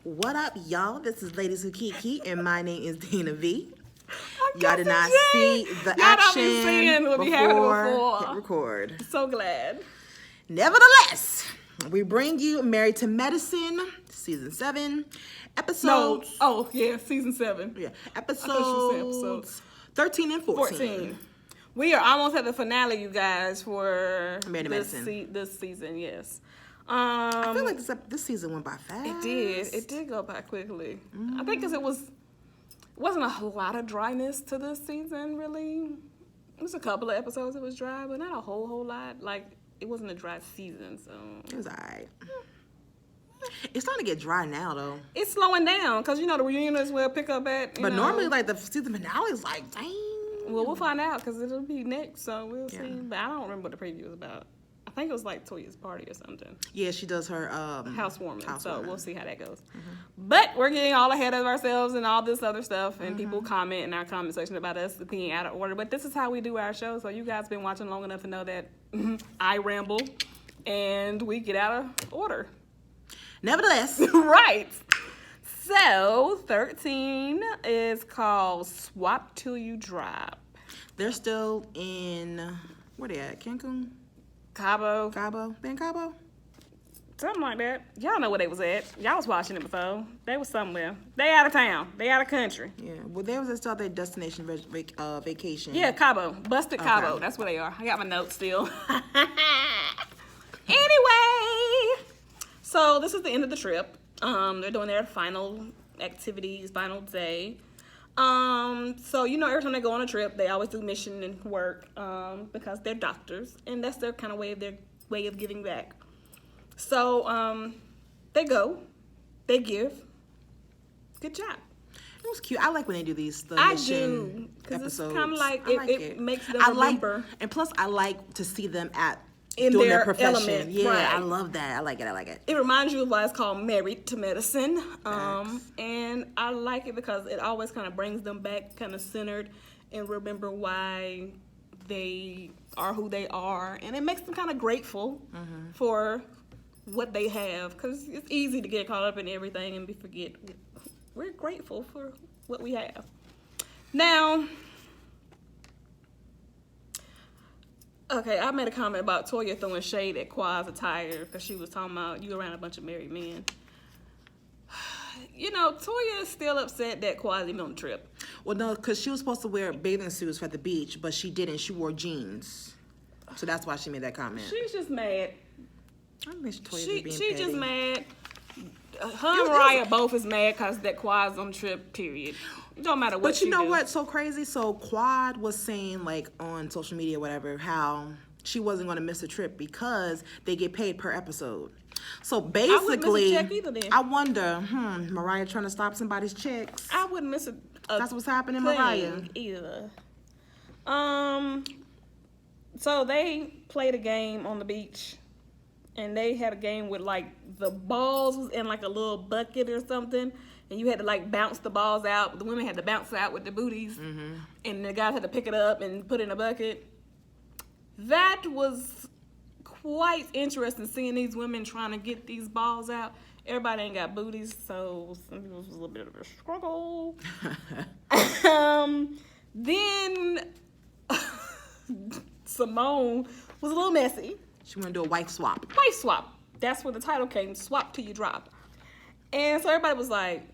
What up, y'all? This is Ladies Who KeKe, and my name is Dana V. I'm Y'all did not Cassie see J. the Y'all not action been seeing what we had before before. hit record. So glad. Nevertheless, we bring you Married to Medicine, Season 7, episodes... No. Oh, yeah, Season 7. Yeah, I thought you said episodes 13 and 14. We are almost at the finale, you guys, for Married to Medicine. This season, yes. I feel like this season went by fast. It did go by quickly. I think because it wasn't a whole lot of dryness to this season, really. It was a couple of episodes that was dry, but not a whole lot. Like, it wasn't a dry season, so. It was alright. It's starting to get dry now, though. It's slowing down, because, the reunions will pick up at, But normally, like, the season finale is like, dang. Well, we'll find out, because it'll be next, so we'll see. But I don't remember what the preview was about. I think it was like Toya's party or something. Yeah, she does her housewarming. So housewarming. we'll see how that goes. But we're getting all ahead of ourselves and all this other stuff, and people comment in our comment section about us being out of order. But this is how we do our show. So you guys been watching long enough to know that I ramble and we get out of order. Nevertheless, Right. So 13 is called Swap Till You Drop. they're still in, where they at? Cancun? Cabo. They in Cabo? Something like that. Y'all know where they was at. Y'all was watching it before. They was somewhere. They out of town. They out of country. Yeah, well, they was still their destination vacation. Yeah, Cabo. Busted Okay. Cabo. That's where they are. I got my notes still. Anyway. So this is the end of the trip. They're doing their final activities, final day. So every time they go on a trip, they always do mission and work because they're doctors, and that's their kind of way of giving back. So they go, they give. Good job. It was cute. I like when they do these I mission do, because it's episodes. kind of like I it makes them I remember and plus I like to see them in doing their their profession. element. Yeah, Right. I love that. I like it. It reminds you of why it's called Married to Medicine. Facts. And I like it because it always kind of brings them back kind of centered and remember why they are who they are. And it makes them kind of grateful for what they have, because it's easy to get caught up in everything and forget we're grateful for what we have. Now, okay, I made a comment about Toya throwing shade at Quad's attire because she was talking about you around a bunch of married men. Toya is still upset that Quad's even on the trip. Well, no, because she was supposed to wear bathing suits for the beach, but she didn't. She wore jeans, so that's why she made that comment. She's just mad. I miss Toya being She's petty. just mad. Her and Mariah both is mad because that Quad's on the trip, period. It don't matter what But you she know do. what's so crazy? So Quad was saying, like, on social media, whatever, how she wasn't going to miss a trip because they get paid per episode. So basically, check either then. I wonder, Mariah trying to stop somebody's checks. I wouldn't miss a That's what's happening, thing Mariah. either. So they played a game on the beach, and they had a game with like the balls was in like a little bucket or something, and you had to like bounce the balls out. The women had to bounce out with the booties, and the guys had to pick it up and put it in a bucket. That was quite interesting, seeing these women trying to get these balls out. Everybody ain't got booties, so some people was a little bit of a struggle. Then Simone was a little messy. She want to do a wife swap. Wife swap. That's where the title came, Swap Till You Drop. And so everybody was like,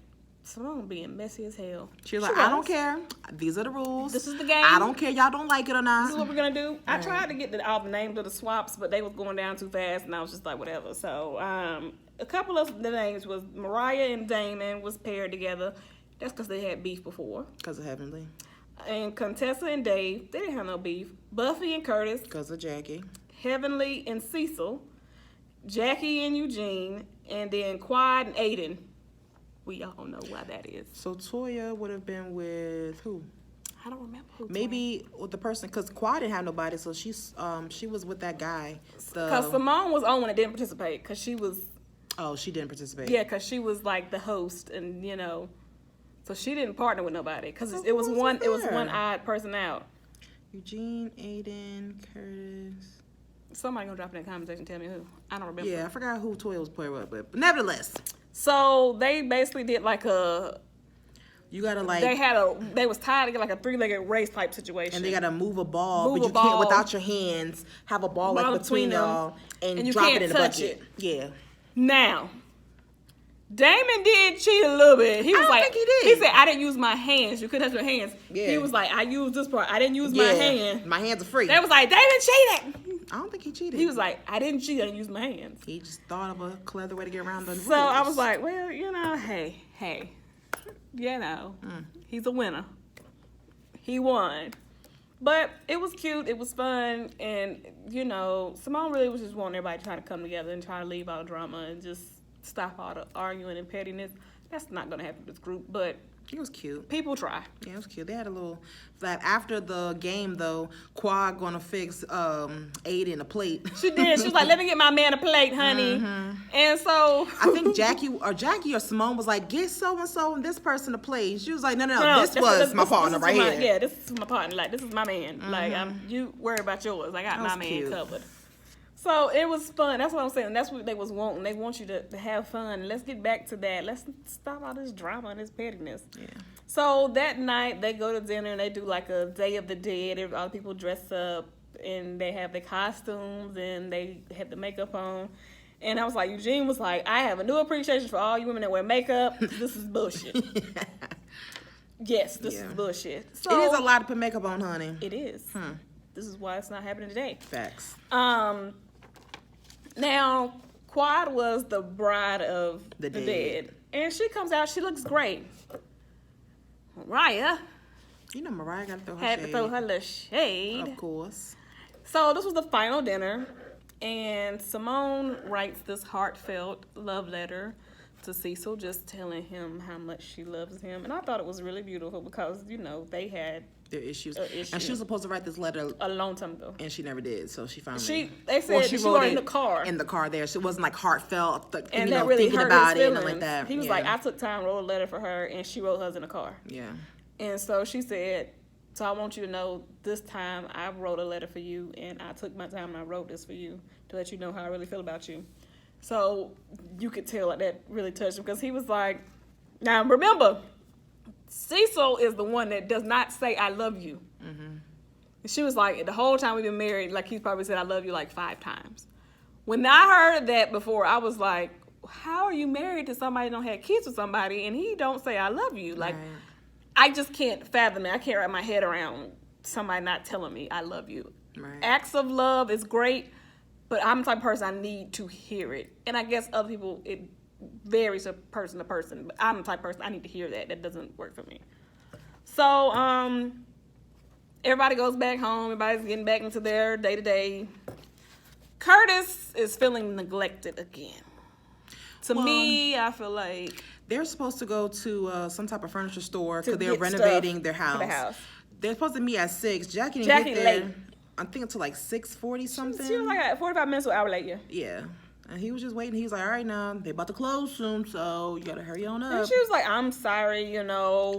Simone being messy as hell. She was like, I don't care. These are the rules. This is the game. I don't care. Y'all don't like it or not. This is what we're going to do. I tried to get all the names of the swaps, but they was going down too fast, and I was just like, whatever. So a couple of the names was Mariah and Damon was paired together. That's because they had beef before. Because of Heavenly. And Contessa and Dave, they didn't have no beef. Buffy and Curtis. Because of Jackie. Heavenly and Cecil. Jackie and Eugene. And then Quad and Aiden. We all know why that is. So Toya would have been with who? I don't remember who. Maybe with the person, because Quad didn't have nobody, so she was with that guy. Because Simone was on when it didn't participate, because she was... Oh, she didn't participate. Yeah, because she was like the host, and so she didn't partner with nobody, because it was one odd person out. Eugene, Aiden, Curtis. Somebody gonna drop in the comment section and tell me who. I don't remember. Yeah, I forgot who Toya was playing with, but nevertheless. So they basically did like a. You gotta like. They was tied to get like a 3-legged race type situation. And they gotta move a ball, but you can't without your hands have a ball like between y'all and you drop can't it in the touch bucket. it. Yeah. Now, Damon did cheat a little bit. He was I don't like, think he did. He said, "I didn't use my hands. You couldn't touch your hands." Yeah. He was like, "I used this part. I didn't use my hand. My hands are free." They was like, "Damon cheated." I don't think he cheated. He was like, "I didn't cheat. I didn't use my hands." He just thought of a clever way to get around the rules. So I was like, well, hey, he's a winner. He won. But it was cute. It was fun. And, Simone really was just wanting everybody trying to come together and try to leave all the drama and just stop all the arguing and pettiness. That's not going to happen with this group, but it was cute. People try. Yeah, it was cute. They had a little that after the game though, Quad gonna fix Aiden a plate. She did. She was like, "Let me get my man a plate, honey." Mm-hmm. And so I think Jackie or Simone was like, "Get so and this person a plate." She was like, "No, this was my partner right here." Yeah, this is my partner. Like, this is my man. Mm-hmm. Like, you worry about yours. I got my man covered. So it was fun. That's what I'm saying. That's what they was wanting. They want you to have fun. Let's get back to that. Let's stop all this drama and this pettiness. Yeah. So that night they go to dinner and they do like a Day of the Dead. All the people dress up and they have their costumes and they had the makeup on. And I was like, Eugene was like, "I have a new appreciation for all you women that wear makeup. This is bullshit." Yes, this is bullshit. So, it is a lot to put makeup on, honey. It is. This is why it's not happening today. Facts. Now, Quad was the bride of the dead. And she comes out, she looks great. Mariah. Mariah got to throw her had shade. to throw her little shade. Of course. So this was the final dinner. And Simone writes this heartfelt love letter to Cecil, just telling him how much she loves him. And I thought it was really beautiful because, they had their issues. And she was supposed to write this letter a long time ago. And she never did. So she finally... They said she wrote it in the car. In the car there. So it wasn't like heartfelt, and that really thinking hurt about his it feelings. and like that. He was like, I took time, wrote a letter for her, and she wrote hers in the car. Yeah. And so she said, "So I want you to know this time I wrote a letter for you, and I took my time and I wrote this for you to let you know how I really feel about you." So you could tell that really touched him because he was like, now remember, Cecil is the one that does not say "I love you." Mm-hmm. And she was like, the whole time we've been married, like he's probably said "I love you" like 5 times. When I heard that before, I was like, how are you married to somebody that don't have kids with somebody and he don't say "I love you"? Like, right. I just can't fathom it. I can't wrap my head around somebody not telling me "I love you." Right. Acts of love is great, but I'm the type of person I need to hear it. And I guess other people, it varies from person to person. But I'm the type of person I need to hear that. That doesn't work for me. So, everybody goes back home. Everybody's getting back into their day-to-day. Curtis is feeling neglected again. To me, I feel like... They're supposed to go to some type of furniture store because they're renovating their house. For the house. They're supposed to meet at 6. Jackie didn't get there. Late. I think until like 6:40 something. She was like 45 minutes or an hour later. Yeah. And he was just waiting. He was like, "All right, now they about to close soon, so you gotta hurry on up." And she was like, "I'm sorry,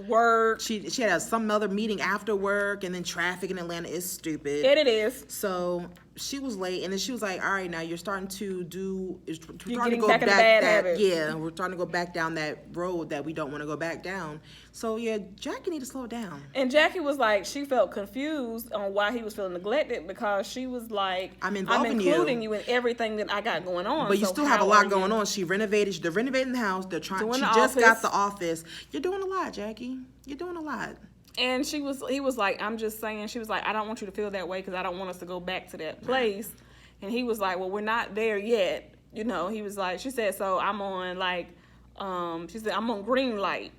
work." She had some other meeting after work, and then traffic in Atlanta is stupid. It is. So she was late, and then she was like, "All right, now you're starting to do. We're starting to go back that. Yeah, we're starting to go back down that road that we don't want to go back down." So yeah, Jackie need to slow down. And Jackie was like, she felt confused on why he was feeling neglected because she was like, I'm including you in everything that I got going on. But you still have a lot going on. They're renovating the house. They're trying. She just got the office. You're doing a lot, Jackie. You're doing a lot. And he was like, I'm just saying. She was like, I don't want you to feel that way because I don't want us to go back to that place. Right. And he was like, well, we're not there yet. He was like, she said, so I'm on she said, I'm on green light.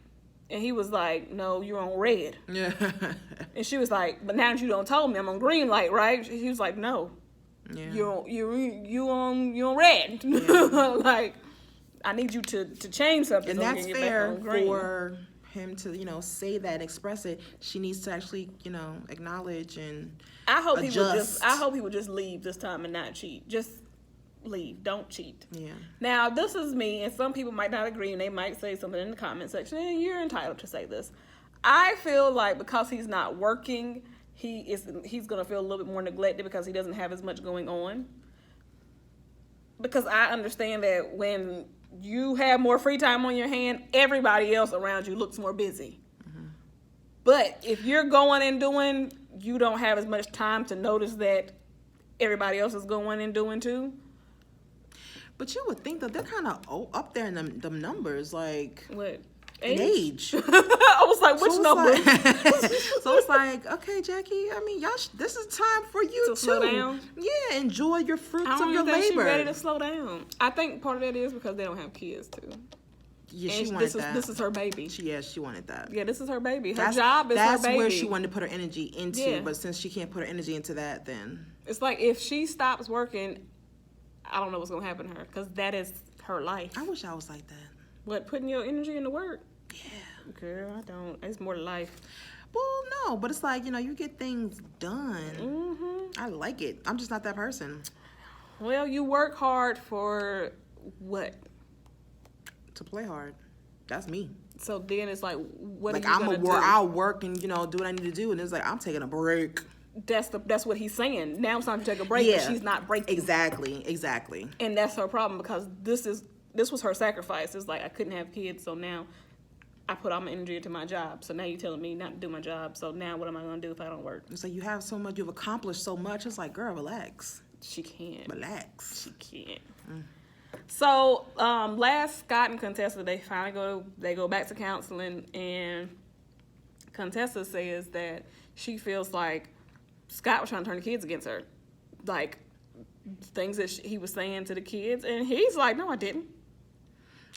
And he was like, no, you're on red. Yeah. And she was like, but now that you don't told me I'm on green light, right? He was like, no. Yeah. You on red. Yeah. Like, I need you to change something. And that's fair for him to, say that and express it. She needs to actually, acknowledge and adjust. I hope he would just leave this time and not cheat. Just leave. Don't cheat. Yeah. Now, this is me, and some people might not agree, and they might say something in the comment section, and you're entitled to say this. I feel like because he's not working, he's gonna feel a little bit more neglected because he doesn't have as much going on. Because I understand that when you have more free time on your hand, everybody else around you looks more busy. Mm-hmm. But if you're going and doing, you don't have as much time to notice that everybody else is going and doing too. But you would think that they're kind of up there in them numbers, like what age? I was like, which number? So it's like, okay, Jackie. I mean, y'all, this is time for you to slow down. Yeah, enjoy your fruits I don't of your think labor. She's ready to slow down. I think part of that is because they don't have kids too. Yeah, and she wanted that. This is her baby. She wanted that. Yeah, this is her baby. Her job is her baby. That's where she wanted to put her energy into. Yeah. But since she can't put her energy into that, then it's like if she stops working, I don't know what's gonna happen to her because that is her life. I wish I was like that. What, putting your energy into work? Yeah. Girl, I don't. It's more to life. Well, no, but it's like, you get things done. Mm-hmm. I like it. I'm just not that person. Well, you work hard for what? To play hard. That's me. So then it's like, what like, are you gonna do? I'll work and, do what I need to do. And it's like, I'm taking a break. That's what he's saying. Now it's time to take a break, but she's not breaking. Exactly. And that's her problem because this was her sacrifice. It's like, I couldn't have kids, so now I put all my energy into my job. So now you're telling me not to do my job. So now what am I going to do if I don't work? It's like, you have so much, you've accomplished so much. It's like, girl, relax. She can't. Relax. She can't. So last Scott and Contessa, they finally go back to counseling, and Contessa says that she feels like Scott was trying to turn the kids against her. Like, things that he was saying to the kids, and he's like, no, I didn't.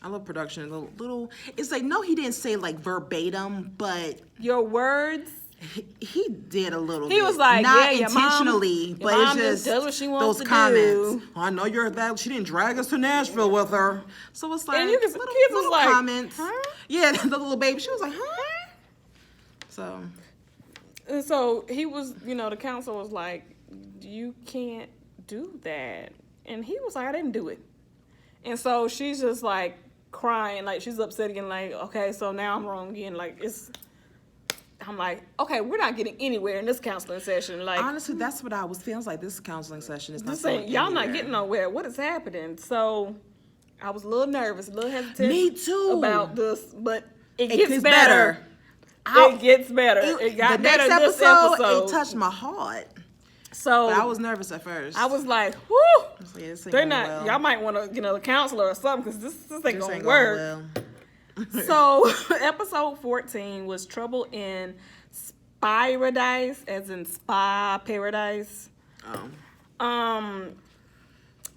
I love production. Little, it's like, no, he didn't say like verbatim, but your words. He did a little bit. He was like, not yeah, intentionally, your but mom it's just does what she wants those to comments. do. I know you're that. She didn't drag us to Nashville with her, so it's like And you can, little, kids little was like, comments. huh? Yeah, the little baby. She was like, huh? So. And so he was, the counsel was like, you can't do that. And he was like, I didn't do it. And so she's just like crying, like she's upset again, like, okay, so now I'm wrong again. Like, I'm like, okay, we're not getting anywhere in this counseling session. Like, honestly, that's what I was feeling like. This counseling session is not saying, y'all not getting nowhere. What is happening? So I was a little nervous, a little hesitant. Me too. About this, but it gets better. It gets better. It got better this episode. It touched my heart. So but I was nervous at first. I was like, whoo. They're not. Well. Y'all might want to, a counselor or something because this ain't gonna work. Well. So episode 14 was Trouble in Paradise, as in Spa Paradise.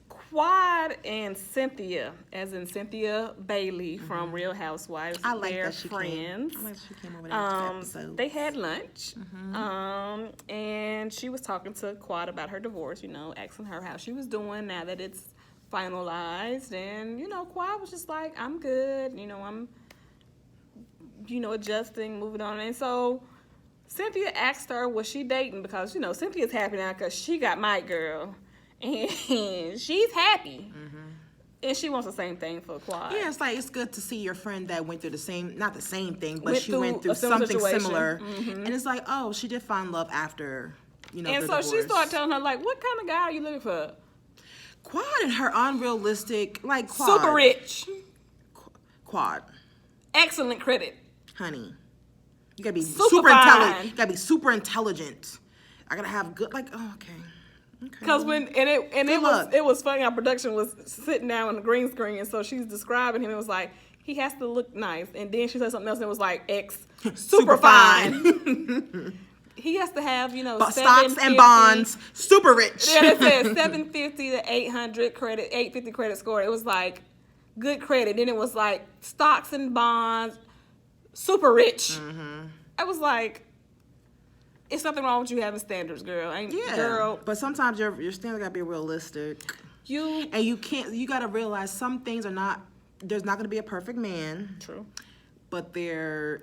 Quad and Cynthia, as in Cynthia Bailey from Real Housewives. I like They're that she friends. came. I like that she came over there episode. They had lunch, and she was talking to Quad about her divorce. Asking her how she was doing now that it's finalized, and Quad was just like, I'm good. I'm adjusting, moving on, and so Cynthia asked her, was she dating? Because Cynthia's happy now because she got my girl. And she's happy. And she wants the same thing for Quad. Yeah, it's like, it's good to see your friend that went through the same, not the same thing, but she went through something similar. And it's like, oh, she did find love after, the divorce. She started telling her, like, what kind of guy are you looking for? Quad and her unrealistic, like, Quad. Super rich. Quad. Excellent credit. Honey. You gotta be super intelligent. You gotta be super intelligent. I gotta have good, like, oh, okay. Because it was funny how production was sitting down on the green screen, and so she's describing him. It was like, he has to look nice, and then she said something else, and it was like super fine. He has to have stocks and bonds, super rich. Yeah, it said 750 to 850 credit score. It was like good credit. Then it was like stocks and bonds, super rich. I was like, it's nothing wrong with you having standards, girl. Girl. But sometimes your standards gotta be realistic. You gotta realize some things there's not gonna be a perfect man. True. But there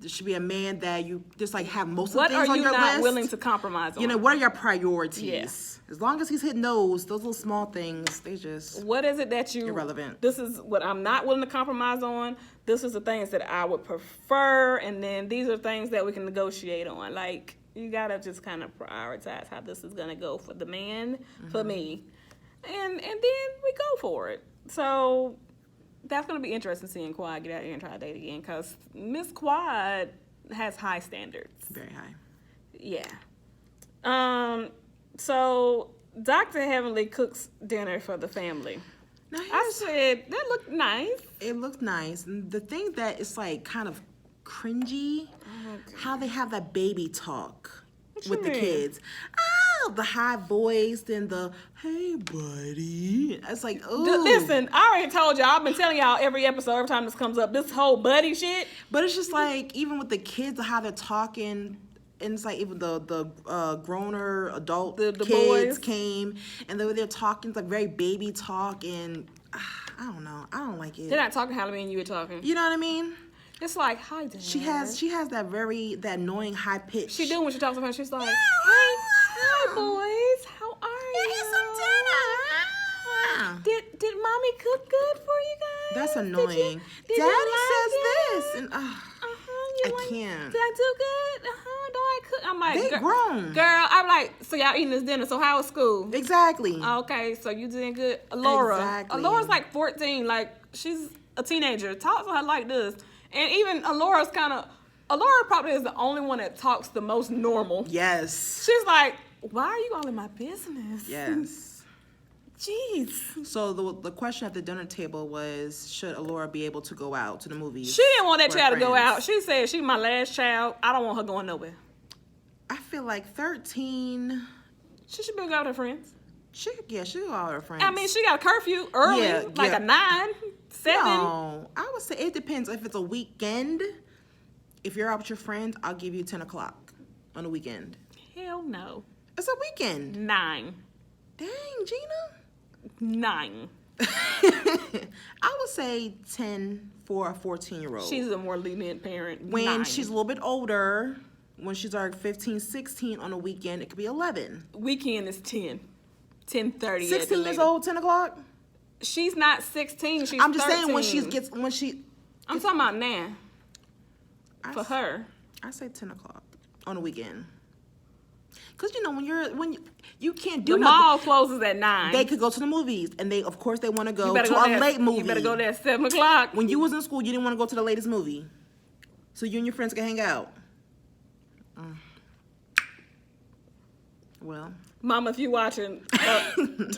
should be a man that you just like have most of the things on your list. What are you not willing to compromise on? What are your priorities? Yes. As long as he's hitting those little small things, they just what is it that you irrelevant. This is what I'm not willing to compromise on. This is the things that I would prefer, and then these are things that we can negotiate on. Like, You gotta just kind of prioritize how this is gonna go for the man, for me, and then we go for it. So that's gonna be interesting seeing Quad get out here and try to date again, because Miss Quad has high standards. Very high. Yeah. So Dr. Heavenly cooks dinner for the family. Nice. I said that looked nice. It looked nice. And the thing that is like kind of cringy, how they have that baby talk with the kids. Oh, the high voice and the hey buddy. It's like, oh. Listen, I already told y'all. I've been telling y'all every episode, every time this comes up, this whole buddy shit. But it's just like, even with the kids, how they're talking. And it's like even the growner adult the kids boys came, and they're talking like very baby talk, and I don't know, I don't like it. They're not talking how me and you were talking. You know what I mean? It's like, hi, Dad. She has that annoying high pitch. She do when she talks to her. She's like, hi boys, how are you? Here's some dinner. Did mommy cook good for you guys? That's annoying. Did Daddy you like says it? this, and I can't. Did I do good? Don't I cook? I'm like, They grown. Girl, I'm like, so y'all eating this dinner, so how was school? Exactly. Okay, so you doing good. Laura. Exactly. Laura's like 14, like, she's a teenager. Talk to her like this. And even Alora's Alora probably is the only one that talks the most normal. Yes. She's like, why are you all in my business? Yes. Jeez. So the question at the dinner table was, should Alora be able to go out to the movies? She didn't want that with child to go friends? out. She said, she's my last child. I don't want her going nowhere. I feel like 13. She should be going out with her friends. She could go out with her friends. I mean, she got a curfew early, like a 9, 7. No, I would say it depends. If it's a weekend, if you're out with your friends, I'll give you 10 o'clock on the weekend. Hell no. It's a weekend. 9. Dang, Gina. 9. I would say 10 for a 14-year-old. She's a more lenient parent. When 9. she's a little bit older, when she's like 15, 16 on a weekend, it could be 11. Weekend is 10. 10:30. 16 years old, 10 o'clock? She's not 16. She's I'm just 13. saying when she. I'm talking about now. For s- her. I say 10 o'clock on a weekend. Cause when you can't do The nothing. mall closes at 9. They could go to the movies, and of course they want to go to there, a late movie. You better go there at 7 o'clock. When you was in school, you didn't want to go to the latest movie, so you and your friends could hang out. Well, Mama, if you watching,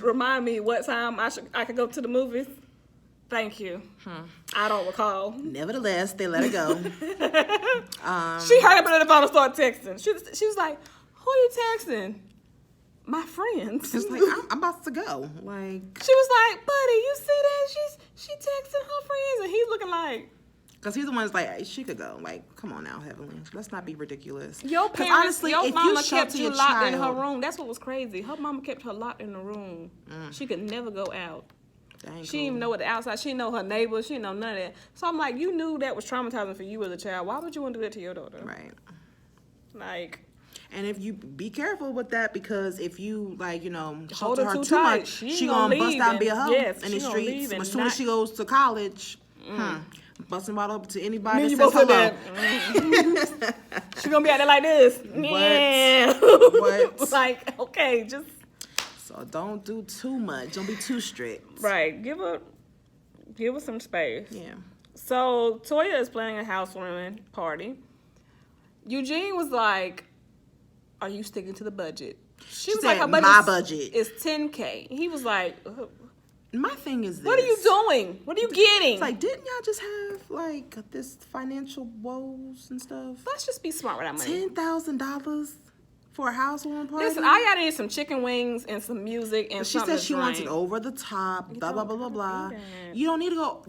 remind me what time I could go to the movies. Thank you. I don't recall. nevertheless, they let her go. She hurried up on the phone and started texting. She was like, "Who are you texting?" My friends. It's like I'm about to go. Like She was like, "Buddy, you see that? She texting her friends," and he's looking like, because he's the one that's like, hey, she could go. Like, come on now, Heavenly. Let's not be ridiculous. Your 'Cause parents, honestly, your if mama shelter kept you your locked in her child- room. That's what was crazy. Her mama kept her locked in the room. She could never go out. That ain't She cool. didn't even know what the outside. She didn't know her neighbors. She didn't know none of that. So I'm like, you knew that was traumatizing for you as a child. Why would you want to do that to your daughter? Right. Like, And if you be careful with that, because if you hold shelter her her too too tight, much, she she gonna gonna bust leave out and be a and- hoe yes, in she the gonna streets. leave and As soon as not- she goes to college, busting right up to anybody me and that you says both said hello. that. She gonna be out there like this. Yeah. What? Like, okay, just So don't do too much. Don't be too strict. right. Give her some space. Yeah. So Toya is planning a housewarming party. Eugene was like, "Are you sticking to the budget?" She was like, said, "Her "My budget is $10K." He was like, My thing is this. "What are you doing? What are you getting?" It's like, didn't y'all just have like this financial woes and stuff? Let's just be smart with our money. $10,000 for a housewarming party? Listen, I gotta eat some chicken wings and some music and She something said to she wants it drink. over the top, blah, blah, blah, blah, don't blah. do that. You don't need to go.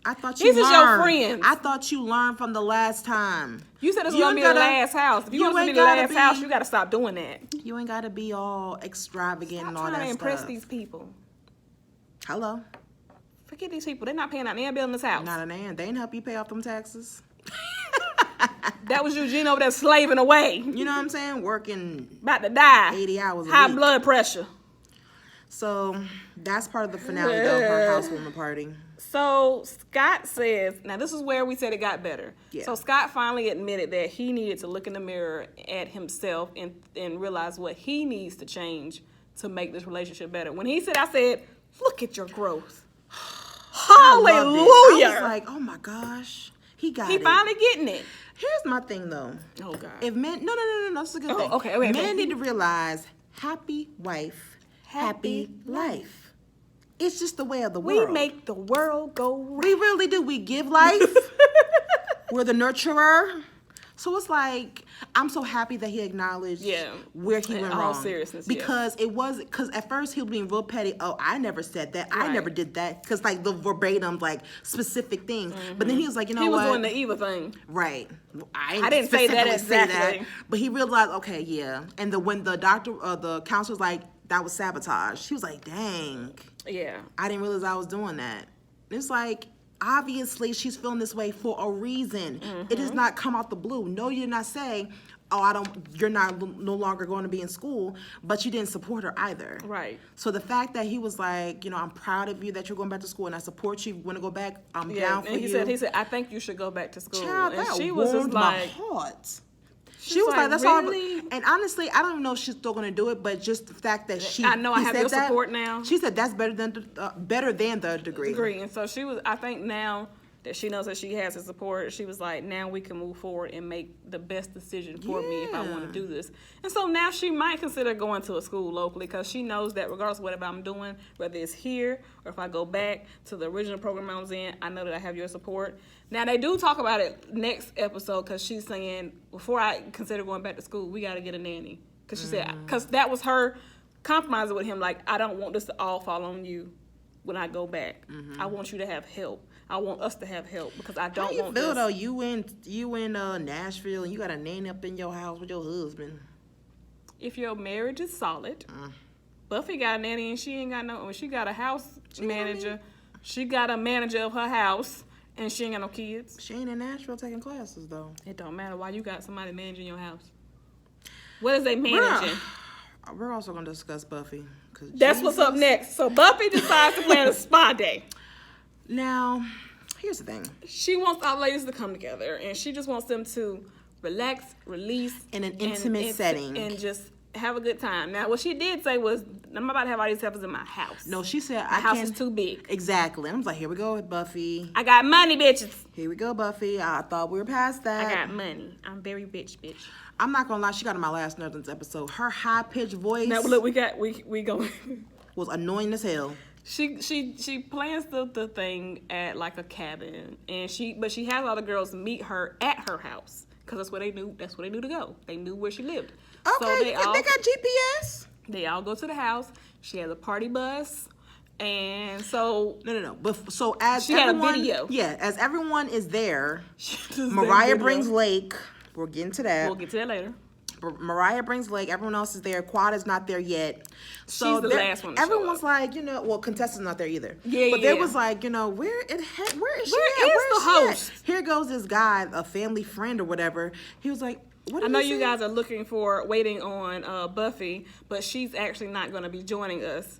I thought you These is learned. your friends. I thought you learned from the last time. You said this was You gonna be ain't the gotta- last house. If you you want it to be ain't the gotta last be- house, you gotta stop doing that. You ain't got to be all extravagant Stop and all trying that to impress stuff. these people. Hello. Forget these people. They're not paying out. They're building this house. Not an and. They ain't help you pay off them taxes. That was Eugene over there slaving away, You know what I'm saying? Working about to die. 80 hours a High week. blood pressure. So that's part of the finale, though, her housewarming party. So Scott says, now this is where we said it got better. Yeah. So Scott finally admitted that he needed to look in the mirror at himself and realize what he needs to change to make this relationship better. When he said, I said, look at your growth. Hallelujah. I was like, oh my gosh, he finally getting it. Here's my thing, though. Oh God. If men, no, this is a good thing. Okay. Men need to realize, happy wife, happy life. It's just the way of the world. We make the world go round. We really do. We give life. We're the nurturer. So it's like, I'm so happy that he acknowledged where he went wrong. In all seriousness, because it was, because at first he was being real petty. Oh, I never said that. I never did that. Because like the verbatim, like specific things. But then he was like, you know what? He was doing the Eva thing. Right. I didn't say that exactly. But he realized, okay, yeah. And when the doctor, the counselor was like, that was sabotage. He was like, dang. Yeah. I didn't realize I was doing that. It's like, obviously she's feeling this way for a reason. It does not come out the blue. No, you're not saying, oh, you're no longer going to be in school, but you didn't support her either. Right. So the fact that he was like, you know, I'm proud of you that you're going back to school and I support you. If you want to go back, I'm down for you. He said, I think you should go back to school. Child, and that she was just like, my heart. She was like, that's really? all. And honestly, I don't even know if she's still going to do it, but just the fact that I know I have your support now. She said that's better than the degree. And so I think now that she knows that she has his support, she was like, now we can move forward and make the best decision for me if I want to do this. And so now she might consider going to a school locally because she knows that regardless of whatever I'm doing, whether it's here or if I go back to the original program I was in, I know that I have your support. Now, they do talk about it next episode because she's saying, before I consider going back to school, we got to get a nanny. Because she said, because that was her compromising with him, like, I don't want this to all fall on you when I go back. I want you to have help. I want us to have help because I don't want this. How you feel, though? You in Nashville and you got a nanny up in your house with your husband. If your marriage is solid, Buffy got a nanny and she ain't got no, she got a house manager. She got a manager of her house. And she ain't got no kids. She ain't in Nashville taking classes, though. It don't matter why you got somebody managing your house. What is they managing? We're also going to discuss Buffy. That's what's up next. So Buffy decides to plan a spa day. Now, here's the thing. She wants our ladies to come together. And she just wants them to relax, release. In an intimate setting. And just have a good time. Now, what she did say was, I'm about to have all these heifers in my house. No, she said, my house is too big. Exactly. And I was like, here we go, Buffy. I got money, bitches. Here we go, Buffy. I thought we were past that. I got money. I'm very rich, bitch. I'm not gonna lie, she got in my last Nothings episode. Her high-pitched voice. Now, look, we go. was annoying as hell. She plans the thing at like a cabin, and she has all the girls meet her at her house because that's where they knew to go. They knew where she lived. Okay, so they got GPS. They all go to the house. She has a party bus, and so no. But so as she everyone, had a video. Yeah, as everyone is there, Mariah brings Lake. We'll get into that. We'll get to that later. Mariah brings Lake. Everyone else is there. Quad is not there yet. So she's the last one. Everyone's like, well, Contessa's not there either. Yeah, but there was like, where is she? Where is the host? Here goes this guy, a family friend or whatever. He was like, what? I know you guys are waiting on Buffy, but she's actually not going to be joining us.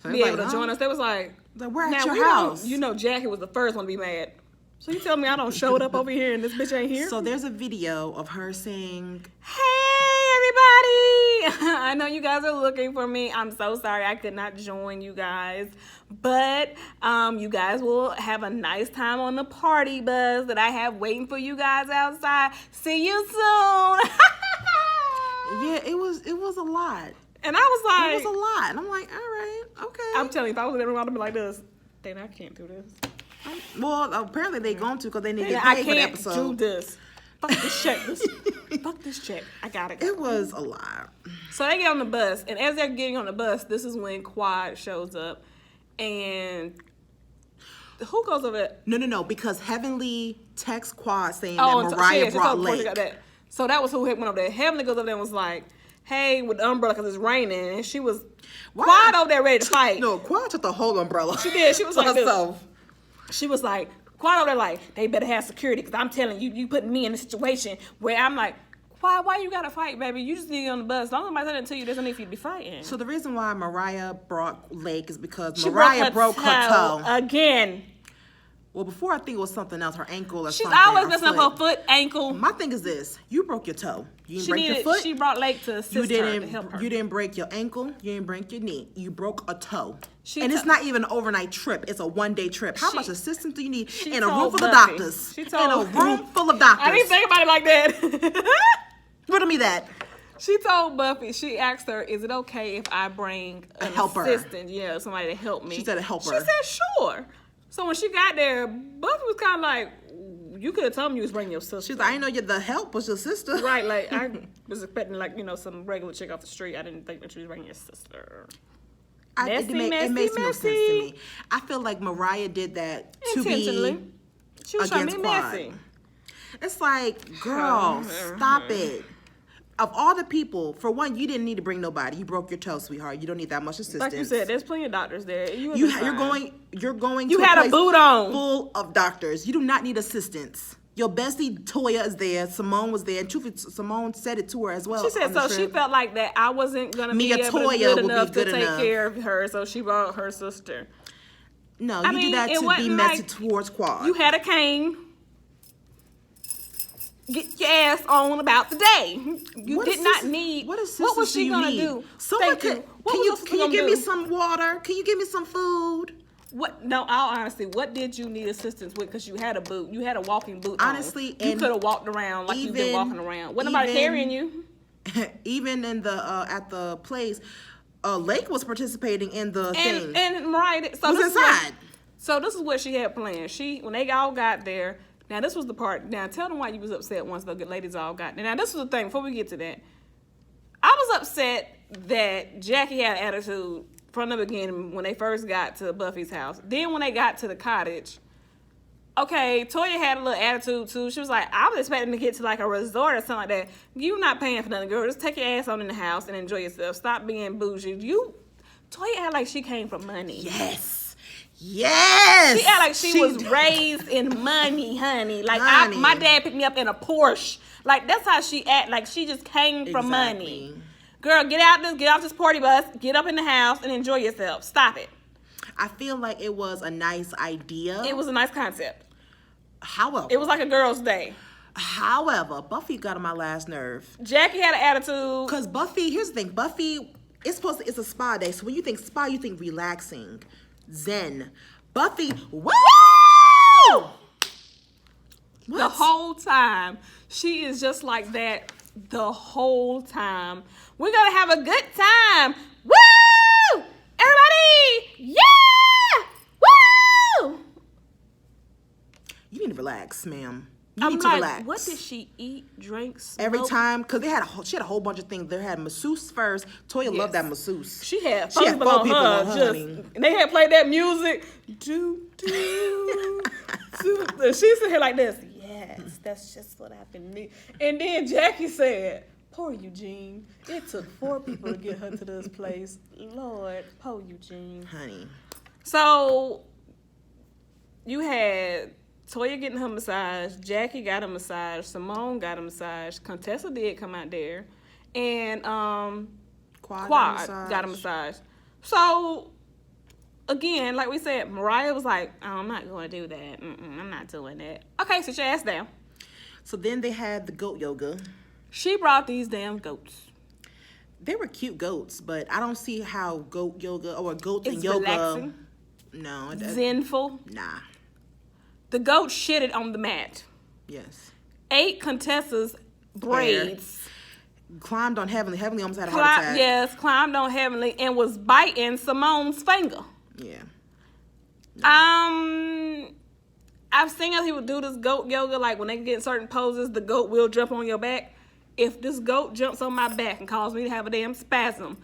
So be able to join us. They was like, we're at your house. Jackie was the first one to be mad. So you tell me I don't showed up over here and this bitch ain't here? So there's a video of her saying, hey, everybody. I know you guys are looking for me. I'm so sorry I could not join you guys. But you guys will have a nice time on the party bus that I have waiting for you guys outside. See you soon. Yeah, it was a lot. And I was like... It was a lot. And I'm like, all right, okay. I'm telling you, if I was in everyone, I'd be like this. Then I can't do this. Well, apparently they going to because they need to get paid for the episode. I can't do this. Fuck this check. Fuck this check. I got it. It was a lot. So they get on the bus, and as they're getting on the bus, this is when Quad shows up, and who goes over there? No, because Heavenly texts Quad saying that Mariah brought Lake. So that was who went over there. Heavenly goes over there and was like, hey, with the umbrella because it's raining, and she was Quad over there ready to fight. No, Quad took the whole umbrella. She did. She was like herself. She was like, Quad over there like, they better have security because I'm telling you, you putting me in a situation where I'm like, Why you gotta fight, baby? You just need to get on the bus. As long as somebody said it to you, there's no need for you to be fighting. So the reason why Mariah broke leg is because She Mariah broke her toe. again. Well, before I think it was something else, her ankle or She's something. always messing up her foot, ankle. My thing is this: you broke your toe. You didn't break your foot. She brought Lake to assist her to help her. You didn't break your ankle. You didn't break your knee. You broke a toe. And it's not even an overnight trip. It's a one-day trip. How much assistance do you need in a room full of Buffy. doctors? In a room full of doctors. I didn't think about it like that. Riddle me that. She told Buffy, she asked her, is it okay if I bring an assistant? Yeah, somebody to help me. She said a helper. She said, sure. So when she got there, Buffy was kind of like, you could have told me you was bringing your sister. She's like, I didn't know the help was your sister. Right, like, I was expecting, like, some regular chick off the street. I didn't think that she was bringing your sister. It makes no sense to me. I feel like Mariah did that to be She was trying to against be Quad. messy. It's like, girl, stop it. Of all the people, for one, you didn't need to bring nobody. You broke your toe, sweetheart. You don't need that much assistance. Like you said, there's plenty of doctors there. You're going. You had a boot on, full of doctors. You do not need assistance. Your bestie Toya is there. Simone was there. And truthfully, Simone said it to her as well. She said so. She felt like that I wasn't gonna be able to good enough to take care of her, so she brought her sister. No, you did that to be messy towards Quad. You had a cane. Get your ass on about the day. You did not need. What was she gonna do? Someone can you give me some water? Can you give me some food? What? No, all honesty, what did you need assistance with? Because you had a boot. You had a walking boot. Honestly, you could have walked around like you've been walking around. Wasn't nobody carrying you. Even in the at the place, Lake was participating in the thing. And Mariah was inside. So this is what she had planned. When they all got there. Now, this was the part. Now, tell them why you was upset once the ladies all got there. Now, this was the thing. Before we get to that, I was upset that Jackie had attitude from the beginning when they first got to Buffy's house. Then when they got to the cottage, okay, Toya had a little attitude, too. She was like, I was expecting to get to, like, a resort or something like that. You not paying for nothing, girl. Just take your ass on in the house and enjoy yourself. Stop being bougie. Toya had like she came from money. Yes. She act like she was raised in money, honey. Like my dad picked me up in a Porsche. Like that's how she act. Like she just came from money. Girl, get off this party bus, get up in the house and enjoy yourself. Stop it. I feel like it was a nice idea. It was a nice concept. However, it was like a girl's day. However, Buffy got on my last nerve. Jackie had an attitude. Cause Buffy, here's the thing, Buffy, it's a spa day. So when you think spa, you think relaxing. Zen. Buffy, woo! The whole time. She is just like that the whole time. We're going to have a good time. Woo! Everybody! Yeah! Woo! You need to relax, ma'am. You need to relax. What did she eat? Drink? Smoke? Every time, because she had a whole bunch of things. They had masseuse first. Toya loved that masseuse. She had four people on her. They had played that music. Do, do, do. She sit here like this. Yes, that's just what I've been needing. And then Jackie said, poor Eugene. It took 4 people to get her to this place. Lord, poor Eugene. Honey. So, you had Toya getting her massage, Jackie got a massage, Simone got a massage, Contessa did come out there, and Quad got a massage. So, again, like we said, Mariah was like, oh, I'm not going to do that. I'm not doing that. Okay, sit your ass down. So then they had the goat yoga. She brought these damn goats. They were cute goats, but I don't see how goat yoga or goats and yoga. Relaxing. No. Zenful. Nah. The goat shitted on the mat. Yes. Ate Contessa's braids. Climbed on Heavenly. Heavenly almost had a heart attack. Yes, climbed on Heavenly and was biting Simone's finger. Yeah. No. I've seen other people do this goat yoga. Like when they get in certain poses, the goat will jump on your back. If this goat jumps on my back and causes me to have a damn spasm,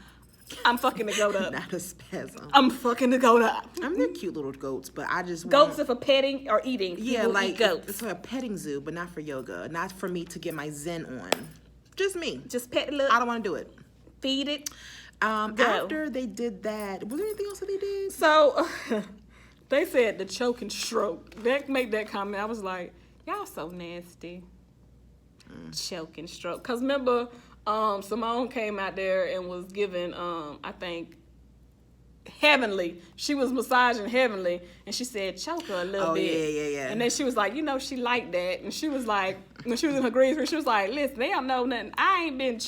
I'm fucking the goat up. Not a spasm. I'm fucking the goat up. I mean, they're cute little goats, but I just goats are for petting or eating. Yeah, people like eat goats. It's like a petting zoo, but not for yoga. Not for me to get my zen on. Just me. Just pet it. Look. I don't want to do it. Feed it. After they did that, was there anything else that they did? So they said the choke and stroke. That made that comment. I was like, y'all so nasty. choking stroke. Because remember, Simone came out there and was giving, I think, Heavenly. She was massaging Heavenly, and she said, choke her a little bit. Yeah. And then she was like, she liked that. And she was like, when she was in her green screen, she was like, listen, they don't know nothing. I ain't been...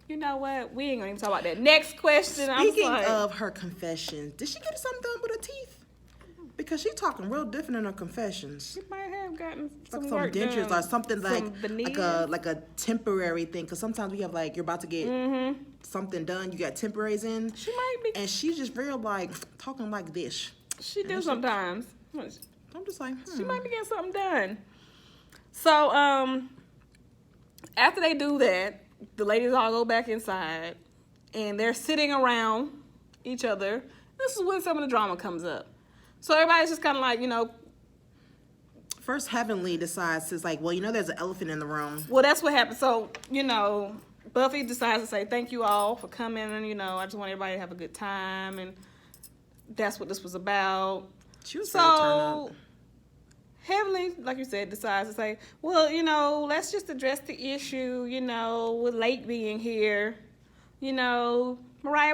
You know what? We ain't gonna even talk about that. Next question. Speaking of her confessions, did she get something done with her teeth? Because she's talking real different in her confessions. She might have gotten like some work dentures done. Or something like a temporary thing. Because sometimes we have like you're about to get something done, you got temporaries in. She might be, and she's just real like talking like this. She do sometimes. I'm just like, she might be getting something done. So after they do that, the ladies all go back inside, and they're sitting around each other. This is when some of the drama comes up. So everybody's just kind of like, First, Heavenly decides, is like, well, there's an elephant in the room. Well, that's what happened. So, Buffy decides to say, thank you all for coming, and, I just want everybody to have a good time, and that's what this was about. She was ready to turn up. Heavenly, like you said, decides to say, well, let's just address the issue, with Lake being here. Mariah,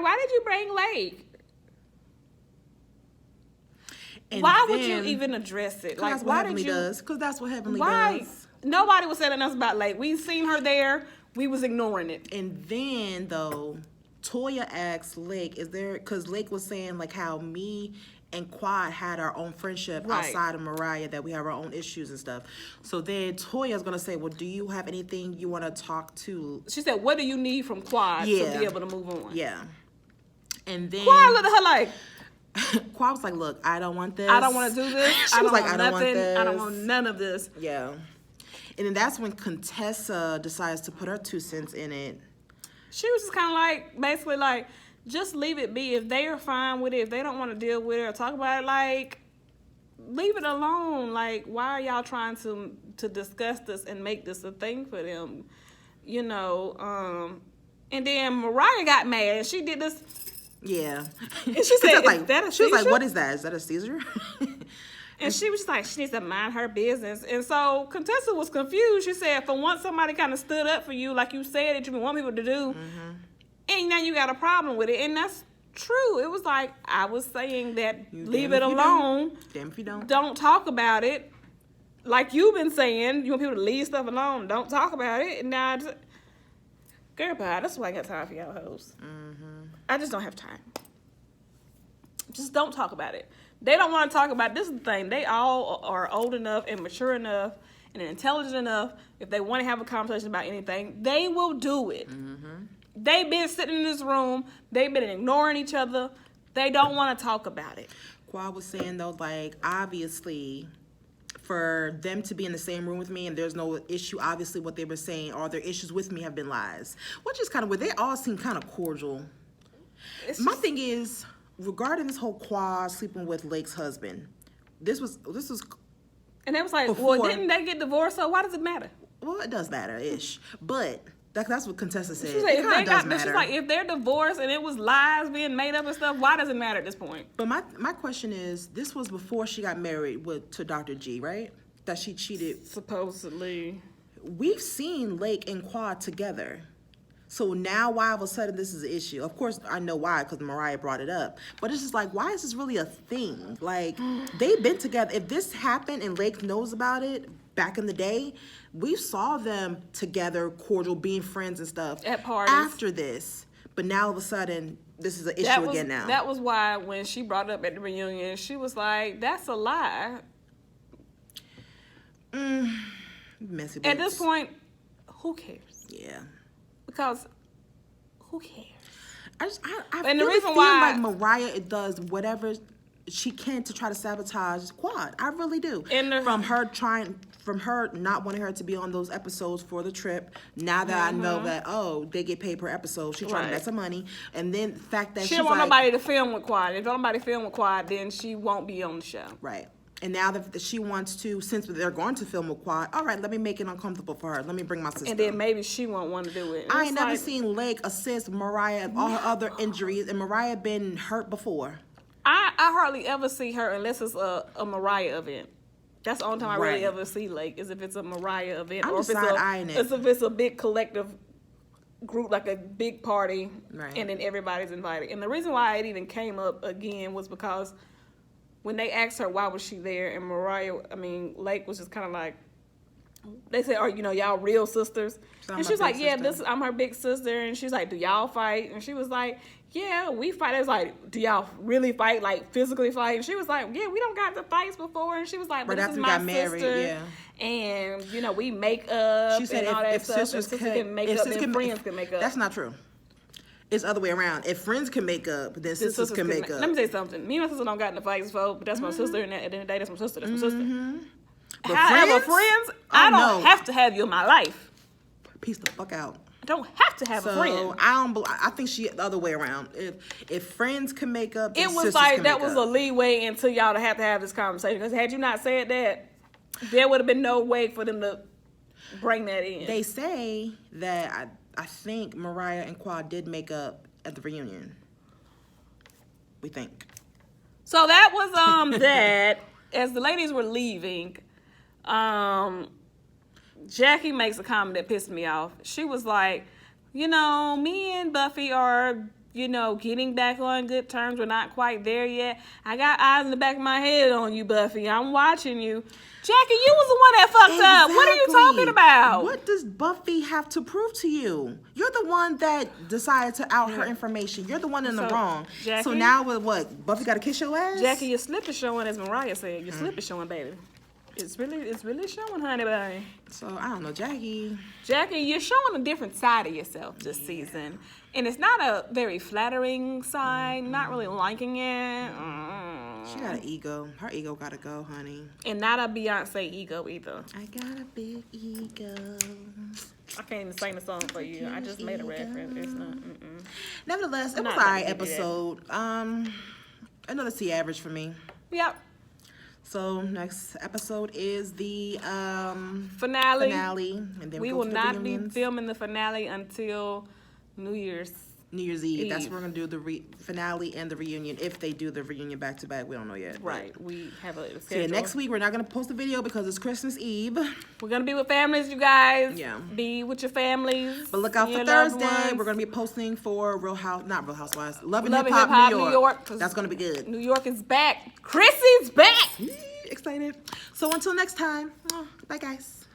why did you bring Lake? And why would you even address it? Like, why Heavenly does? Because that's what Heavenly does. Nobody was saying nothing about Lake. We seen her there. We was ignoring it. And then, though, Toya asked Lake, is there... Because Lake was saying, like, how me and Quad had our own friendship outside of Mariah, that we have our own issues and stuff. So then Toya's going to say, well, do you have anything you want to talk to... She said, what do you need from Quad to be able to move on? Yeah. And then... Quad looked at her like... Quad was like, look, I don't want this. I don't want to do this. She was like, I don't want this. I don't want none of this. Yeah. And then that's when Contessa decides to put her 2 cents in it. She was just kind of like, basically like, just leave it be. If they are fine with it, if they don't want to deal with it or talk about it, like, leave it alone. Like, why are y'all trying to discuss this and make this a thing for them? And then Mariah got mad. She did this. Yeah. And she said, like, that a she was seizure? like, what is that? Is that a seizure? And she was just like, she needs to mind her business. And so Contessa was confused. She said, for once somebody kind of stood up for you, like you said that you want people to do, and now you got a problem with it. And that's true. It was like, I was saying that leave it alone. Damn if you don't. Don't talk about it. Like you've been saying, you want people to leave stuff alone. Don't talk about it. And now, girl, bye. That's why I got time for y'all hoes. I just don't have time. Just don't talk about it. They don't want to talk about it. This is the thing. They all are old enough and mature enough and intelligent enough. If they want to have a conversation about anything, they will do it. They've been sitting in this room. They've been ignoring each other. They don't want to talk about it. Quad was saying, though, like, obviously, for them to be in the same room with me and there's no issue, obviously what they were saying, all their issues with me have been lies. Which is kind of weird. They all seem kind of cordial. My thing is, regarding this whole Quad sleeping with Lake's husband, this was, and they was like, before, well, didn't they get divorced? So why does it matter? Well, it does matter-ish, but that's what Contessa said. She's like, she's like, if they're divorced and it was lies being made up and stuff, why does it matter at this point? But my question is, this was before she got married to Dr. G, right? That she cheated. Supposedly. We've seen Lake and Quad together. So now why all of a sudden this is an issue? Of course, I know why, because Mariah brought it up. But it's just like, why is this really a thing? Like, they've been together. If this happened and Lake knows about it back in the day, we saw them together, cordial, being friends and stuff. At parties. After this. But now all of a sudden, this is an issue again now. That was why when she brought it up at the reunion, she was like, that's a lie. Messy At this point, who cares? Yeah. Because who cares? I and the really reason feel why like Mariah does whatever she can to try to sabotage Quad. I really do. From her not wanting her to be on those episodes for the trip. Now that I know that they get paid per episode, she's trying to make some money. And then the fact that she don't want nobody to film with Quad. If nobody film with Quad, then she won't be on the show. Right. And now that she wants to, since they're going to film with Quad, all right, let me make it uncomfortable for her. Let me bring my sister. And then maybe she won't want to do it. I ain't never seen Lake assist Mariah of all her other injuries, and Mariah been hurt before. I hardly ever see her unless it's a Mariah event. That's the only time I Right. really ever see Lake is if it's a Mariah event I'm or just if side-eyeing it. if it's a big collective group, like a big party, Right. and then everybody's invited. And the reason why it even came up again was because when they asked her why was she there, and Lake was just kind of like, they said, "Are y'all real sisters?" So I'm and a she was like, big "Yeah, sister. I'm her big sister." And she's like, "Do y'all fight?" And she was like, "Yeah, we fight." It was like, "Do y'all really fight, like physically fight?" And she was like, "Yeah, we don't got the fights before." And she was like, "But Right this after is we my got married, sister, yeah. and we make up." She said and all that if stuff. sisters and sisters can make up, then friends can make up. That's not true. It's the other way around. If friends can make up, then sisters can make up. Let me tell you something. Me and my sister don't got in the fights before, but that's my sister, and at the end of the day, that's my sister. That's my sister. But However, friends? I Oh, don't no. have to have you in my life. Peace the fuck out. I don't have to have a friend. So I think she the other way around. If friends can make up, then It was sisters like can that make was up. a leeway until y'all to have this conversation. Because had you not said that, there would have been no way for them to bring that in. They say that I think Mariah and Quad did make up at the reunion. We think. So that was that. As the ladies were leaving, Jackie makes a comment that pissed me off. She was like, me and Buffy are, getting back on good terms. We're not quite there yet. I got eyes in the back of my head on you, Buffy. I'm watching you. Jackie, you was the one that fucked up. What are you talking about? What does Buffy have to prove to you? You're the one that decided to out her information. You're the one in the wrong. Jackie, so now with what? Buffy got to kiss your ass? Jackie, your slip is showing, as Mariah said. Your slip is showing, baby. It's really showing, honey, baby. So I don't know, Jackie. Jackie, you're showing a different side of yourself this season. And it's not a very flattering side. Not really liking it. She got an ego. Her ego gotta go, honey. And not a Beyonce ego either. I got a big ego. I can't even sing the song for you. I just made a reference. It's not. Nevertheless, it was Not an alright gonna give you that. episode. Another C average for me. Yep. So next episode is the Finale. and then We go will to the not be reunions. filming the finale until New Year's Eve. That's Eve. when we're gonna do the finale and the reunion. If they do the reunion back to back, we don't know yet. Right. We have a So schedule. yeah, next week we're not gonna post a video because it's Christmas Eve. We're gonna be with families, you guys. Yeah. Be with your families. But look out for your loved Thursday. ones. We're gonna be posting for not Real Housewives. Love and Love Hip and Hop Hip-Hop New New York. York, 'cause That's gonna be good. New York is back. Chrissy's back. Excited. So until next time. Bye guys.